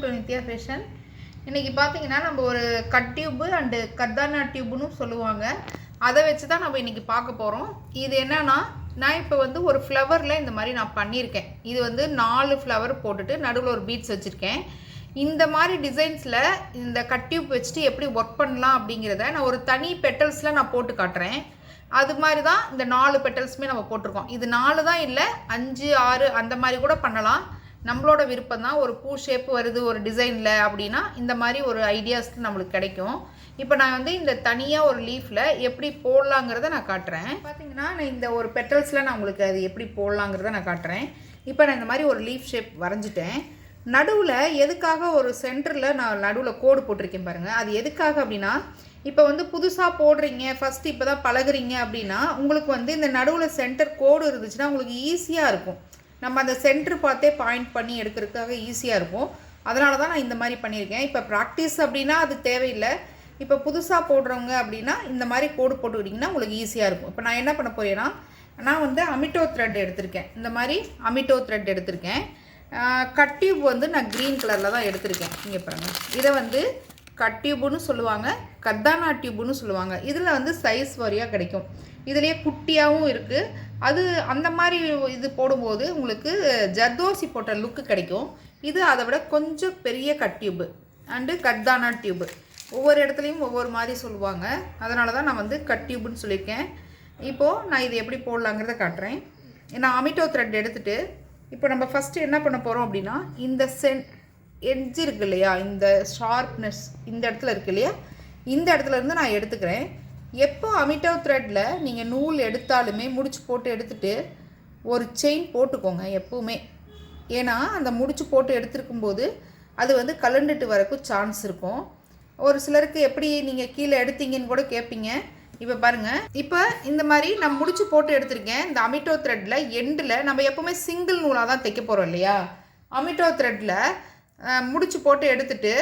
to NITHYA fashion. இன்னைக்கு பாத்தீங்கன்னா நம்ம ஒரு கட் டியூப் அண்ட் khardhana டியூப்னு சொல்லுவாங்க. அதை வச்சு தான் நம்ம இன்னைக்கு பார்க்க போறோம். இது என்னன்னா நான் இப்போ வந்து ஒரு ஃப்ளவர்ல இந்த மாதிரி நான் பண்ணியிருக்கேன். இது வந்து 4 ஃப்ளவர் போட்டுட்டு நடுவில் ஒரு பீட்ஸ் வச்சிருக்கேன். இந்த மாதிரி டிசைன்ஸ்ல இந்த கட் டியூப் வச்சுட்டு எப்படி ஒர்க் பண்ணலாம் அப்படிங்கிறத நான் ஒரு தனி பெட்டல்ஸ்ல நான் போட்டு காட்டுறேன். அது மாதிரி தான் இந்த 4 பெட்டல்ஸுமே நம்ம போட்டிருக்கோம். இது 4 தான் இல்லை 5 6 அந்த மாதிரி கூட பண்ணலாம். நம்மளோட விருப்பம் தான். ஒரு பூ ஷேப் வருது ஒரு டிசைனில் அப்படின்னா இந்த மாதிரி ஒரு ஐடியாஸ் நம்மளுக்கு கிடைக்கும். இப்போ நான் வந்து இந்த தனியாக ஒரு லீஃபில் எப்படி போடலாங்கிறத நான் காட்டுறேன். பார்த்தீங்கன்னா நான் இந்த ஒரு பெட்டல்ஸில் நான் உங்களுக்கு அது எப்படி போடலாங்கிறத நான் காட்டுறேன். இப்போ நான் இந்த மாதிரி ஒரு லீஃப் ஷேப் வரைஞ்சிட்டேன். நடுவில் எதுக்காக ஒரு சென்டரில் நான் நடுவில் கோடு போட்டிருக்கேன் பாருங்கள். அது எதுக்காக அப்படின்னா இப்போ வந்து புதுசாக போடுறீங்க ஃபஸ்ட்டு இப்போ தான் பழகுறீங்க அப்படின்னா உங்களுக்கு வந்து இந்த நடுவில் சென்டர் கோடு இருந்துச்சுன்னா உங்களுக்கு ஈஸியாக இருக்கும். நம்ம அந்த சென்டர் பார்த்தே பாயிண்ட் பண்ணி எடுக்கிறதுக்காக ஈஸியாக இருக்கும். அதனால தான் நான் இந்த மாதிரி பண்ணியிருக்கேன். இப்போ ப்ராக்டிஸ் அப்படின்னா அது தேவையில்லை. இப்போ புதுசாக போடுறவங்க அப்படின்னா இந்த மாதிரி கோடு போட்டுக்கிட்டிங்கன்னா உங்களுக்கு ஈஸியாக இருக்கும். இப்போ நான் என்ன பண்ண போகிறேன்னா நான் வந்து அமிட்டோ த்ரெட் எடுத்திருக்கேன். இந்த மாதிரி அமிட்டோ த்ரெட் எடுத்திருக்கேன். கட் டியூப் வந்து நான் க்ரீன் கலரில் தான் எடுத்திருக்கேன். இங்கே பாருங்கள். இதை வந்து கட் டியூப்னு சொல்லுவாங்க, khardhana டியூப்னு சொல்லுவாங்க. இதில் வந்து சைஸ் வாரியாக கிடைக்கும். இதுலேயே குட்டியாகவும் இருக்குது. அது அந்த மாதிரி இது போடும்போது உங்களுக்கு ஜர்தோசி போட்ட லுக்கு கிடைக்கும். இது அதை விட கொஞ்சம் பெரிய cut tube and khardhana tube. ஒவ்வொரு இடத்துலையும் ஒவ்வொரு மாதிரி சொல்லுவாங்க. அதனால தான் நான் வந்து கட் டியூப்னு சொல்லியிருக்கேன். இப்போது நான் இது எப்படி போடலாங்கிறத காட்டுறேன். நான் அமிட்டோ த்ரெட் எடுத்துகிட்டு இப்போ நம்ம ஃபஸ்ட்டு என்ன பண்ண போகிறோம் அப்படின்னா இந்த எட்ஜ் இருக்குது இல்லையா, இந்த ஷார்ப்னஸ் இந்த இடத்துல இருக்குது இல்லையா, இந்த இடத்துல இருந்து நான் எடுத்துக்கிறேன். எப்போ அமிட்டோ த்ரெட்டில் நீங்கள் நூல் எடுத்தாலுமே முடிச்சு போட்டு எடுத்துகிட்டு ஒரு செயின் போட்டுக்கோங்க எப்போவுமே. ஏன்னா அந்த முடிச்சு போட்டு எடுத்துருக்கும்போது அது வந்து கலண்டுட்டு வரக்கும் சான்ஸ் இருக்கும். ஒரு சிலருக்கு எப்படி நீங்கள் கீழே எடுத்தீங்கன்னு கூட கேட்பீங்க. இப்போ பாருங்கள், இப்போ இந்த மாதிரி நான் முடிச்சு போட்டு எடுத்திருக்கேன். இந்த அமிட்டோ த்ரெட்டில் எண்டில் நம்ம எப்போவுமே சிங்கிள் நூலாக தான் தைக்க போகிறோம் இல்லையா. அமிட்டோ த்ரெட்டில் முடிச்சு போட்டு எடுத்துகிட்டு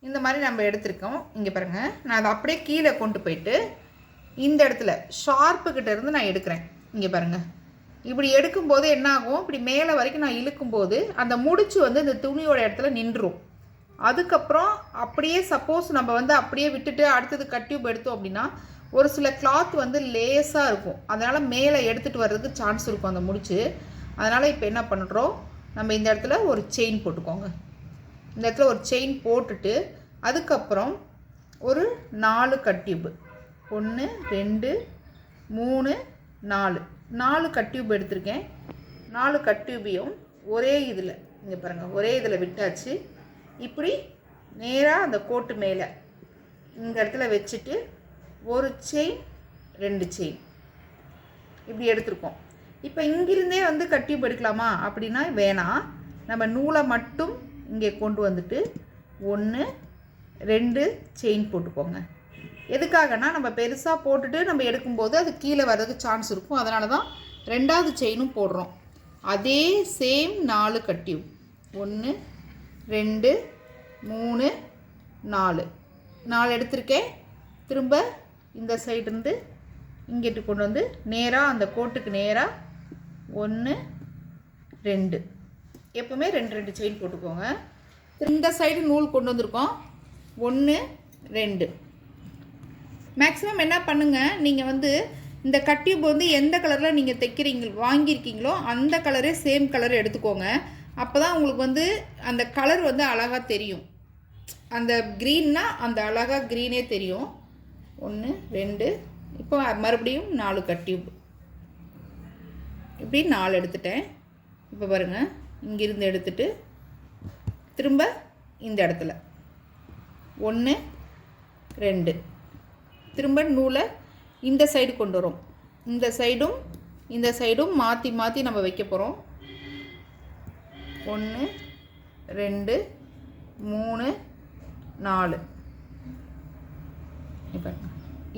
இந்த மாதிரி நம்ம எடுத்திருக்கோம். இங்கே பாருங்கள், நான் அதை அப்படியே கீழே கொண்டு போயிட்டு இந்த இடத்துல ஷார்ப்புக்கிட்ட இருந்து நான் எடுக்கிறேன். இங்கே பாருங்கள், இப்படி எடுக்கும்போது என்ன ஆகும், இப்படி மேலே வரைக்கும் நான் இழுக்கும்போது அந்த முடிச்சு வந்து இந்த துணியோட இடத்துல நின்றுடும். அதுக்கப்புறம் அப்படியே சப்போஸ் நம்ம வந்து அப்படியே விட்டுட்டு அடுத்தது கட் டியூப் எடுத்தோம் அப்படின்னா ஒரு சில கிளாத் வந்து லேஸாக இருக்கும். அதனால் மேலே எடுத்துகிட்டு வர்றதுக்கு சான்ஸ் இருக்கும் அந்த முடிச்சு. அதனால் இப்போ என்ன பண்ணுறோம், நம்ம இந்த இடத்துல ஒரு செயின் போட்டுக்கோங்க. இந்த இடத்துல ஒரு செயின் போட்டுட்டு அதுக்கப்புறம் ஒரு 4 கட் டியூப்பு 1 2 3 4 கட் டியூப் எடுத்திருக்கேன். 4 கட் டியூபையும் ஒரே இதில் இங்கே பாருங்கள், ஒரே இதில் விட்டாச்சு. இப்படி நேராக அந்த கோட்டு மேலே இந்த இடத்துல வச்சுட்டு ஒரு செயின் 2 செயின் இப்படி எடுத்திருக்கோம். இப்போ இங்கிருந்தே வந்து கட் டியூப் எடுக்கலாமா அப்படின்னா வேணாம். நம்ம நூலை மட்டும் இங்கே கொண்டு வந்துட்டு 1 2 செயின் போட்டுக்கோங்க. எதுக்காகனா நம்ம பெருசாக போட்டுட்டு நம்ம எடுக்கும்போது அது கீழே வர்றதுக்கு சான்ஸ் இருக்கும். அதனால தான் 2வது செயினும் போடுறோம். அதே சேம் 4 கட் டியூப் 1 2 3 4 எடுத்திருக்கேன். திரும்ப இந்த சைடு இருந்து இங்கிட்டு கொண்டு வந்து நேராக அந்த கோட்டுக்கு நேராக 1 2 எப்போவுமே 2 செயின் போட்டுக்கோங்க. இந்த சைடு நூல் கொண்டு வந்திருக்கோம் 1 2. மேக்ஸிமம் என்ன பண்ணுங்கள், நீங்கள் வந்து இந்த கட் டியூப் வந்து எந்த கலரில் நீங்கள் வாங்கியிருக்கீங்களோ அந்த கலரே சேம் கலர் எடுத்துக்கோங்க. அப்போ தான் உங்களுக்கு வந்து அந்த கலர் வந்து அழகாக தெரியும். அந்த க்ரீன்னா அந்த அழகாக க்ரீனே தெரியும். 1 2 இப்போ மறுபடியும் 4 கட் டியூப் இப்படி 4 எடுத்துட்டேன். இப்போ பாருங்கள், இங்கிருந்து எடுத்துட்டு திரும்ப இந்த இடத்துல 1 2 திரும்ப நூலை இந்த சைடு கொண்டு வரோம். இந்த சைடும் மாற்றி மாற்றி நம்ம வைக்க போகிறோம். 1 2 3 4 இப்போ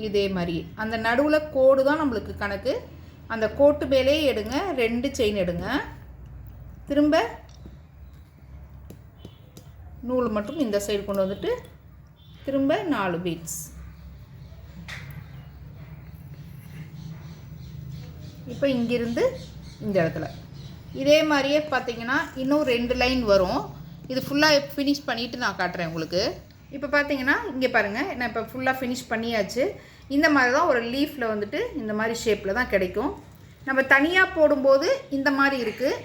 இதே மாதிரி அந்த நடுவில் கோடு தான் நம்மளுக்கு கணக்கு. அந்த கோட்டு மேலே எடுங்க, 2 செயின் எடுங்க. திரும்ப நூல் மட்டும் இந்த சைடு கொண்டு வந்துட்டு திரும்ப 4 பீட்ஸ். இப்போ இங்கிருந்து இந்த இடத்துல இதே மாதிரியே பார்த்தீங்கன்னா இன்னும் 2 லைன் வரும். இது ஃபுல்லாக ஃபினிஷ் பண்ணிவிட்டு நான் காட்டுறேன் உங்களுக்கு. இப்போ பார்த்தீங்கன்னா இங்கே பாருங்கள், நான் இப்போ ஃபுல்லாக ஃபினிஷ் பண்ணியாச்சு. இந்த மாதிரி தான் ஒரு லீஃபில் வந்துட்டு இந்த மாதிரி ஷேப்பில் தான் கிடைக்கும். நம்ம தனியாக போடும்போது இந்த மாதிரி இருக்குது.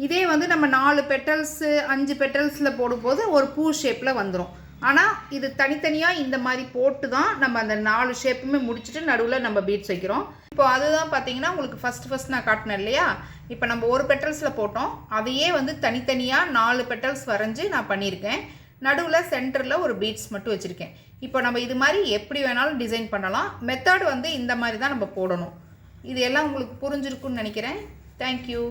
இதே வந்து நம்ம 4 பெட்டல்ஸு 5 பெட்டல்ஸில் போடும்போது ஒரு பூ ஷேப்பில் வந்துடும். ஆனால் இது தனித்தனியாக இந்த மாதிரி போட்டு தான் நம்ம அந்த 4 ஷேப்புமே முடிச்சுட்டு நடுவில் நம்ம பீட்ஸ் வைக்கிறோம். இப்போ அதுதான் பார்த்தீங்கன்னா உங்களுக்கு ஃபஸ்ட் நான் காட்டினேன் இல்லையா. இப்போ நம்ம ஒரு பெட்டல்ஸில் போட்டோம், அதையே வந்து தனித்தனியாக 4 பெட்டல்ஸ் வரைஞ்சி நான் பண்ணியிருக்கேன். நடுவில் சென்டரில் ஒரு பீட்ஸ் மட்டும் வச்சுருக்கேன். இப்போ நம்ம இது மாதிரி எப்படி வேணாலும் டிசைன் பண்ணலாம். மெத்தட் வந்து இந்த மாதிரி தான் நம்ம போடணும். இது எல்லாம் உங்களுக்கு புரிஞ்சிருக்குன்னு நினைக்கிறேன். தேங்க்யூ.